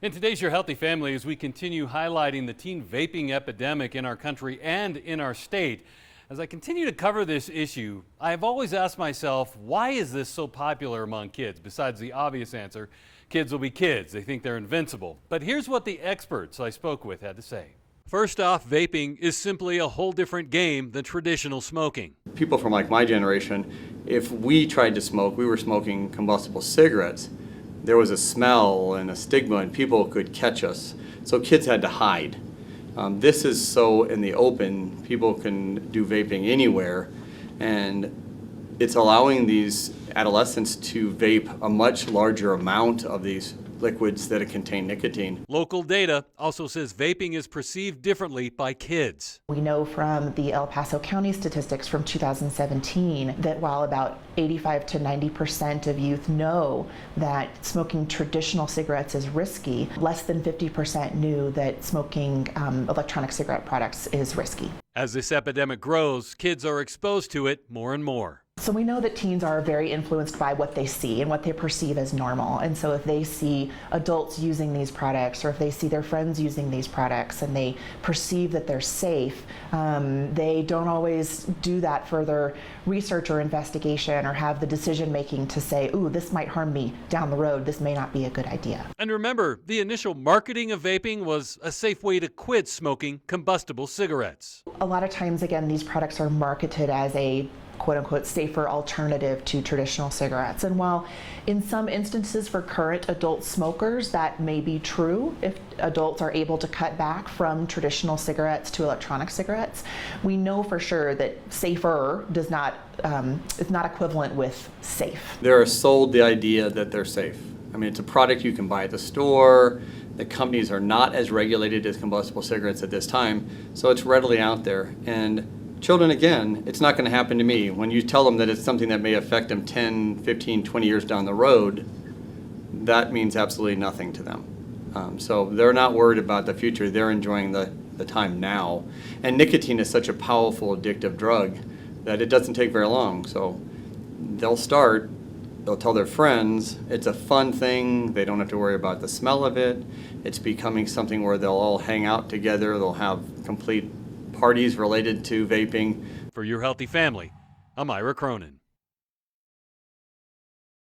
In today's Your Healthy Family, as we continue highlighting the teen vaping epidemic in our country and in our state, as I continue to cover this issue, I've always asked myself, why is this so popular among kids? Besides the obvious answer, kids will be kids. They think they're invincible. But here's what the experts I spoke with had to say. First off, vaping is simply a whole different game than traditional smoking. People from my generation, if we tried to smoke, we were smoking combustible cigarettes. There was a smell and a stigma and people could catch us. So kids had to hide. This is so in the open, people can do vaping anywhere, and it's allowing these adolescents to vape a much larger amount of these liquids that contain nicotine. Local data also says vaping is perceived differently by kids. We know from the El Paso County statistics from 2017 that while about 85 to 90% of youth know that smoking traditional cigarettes is risky, less than 50% knew that smoking electronic cigarette products is risky. As this epidemic grows, kids are exposed to it more and more. So we know that teens are very influenced by what they see and what they perceive as normal. And so if they see adults using these products, or if they see their friends using these products and they perceive that they're safe, they don't always do that further research or investigation or have the decision making to say, ooh, this might harm me down the road. This may not be a good idea. And remember, the initial marketing of vaping was a safe way to quit smoking combustible cigarettes. A lot of times, again, these products are marketed as a quote-unquote safer alternative to traditional cigarettes. And while in some instances for current adult smokers that may be true, if adults are able to cut back from traditional cigarettes to electronic cigarettes, we know for sure that safer does not is not equivalent with safe. They're sold the idea that they're safe. I mean, it's a product you can buy at the store. The companies are not as regulated as combustible cigarettes at this time, so it's readily out there. And children, again, it's not going to happen to me. When you tell them that it's something that may affect them 10, 15, 20 years down the road, that means absolutely nothing to them. So they're not worried about the future. They're enjoying the time now. And nicotine is such a powerful addictive drug that it doesn't take very long. So they'll start, they'll tell their friends, it's a fun thing. They don't have to worry about the smell of it. It's becoming something where they'll all hang out together. They'll have complete parties related to vaping. For Your Healthy Family, I'm Ira Cronin.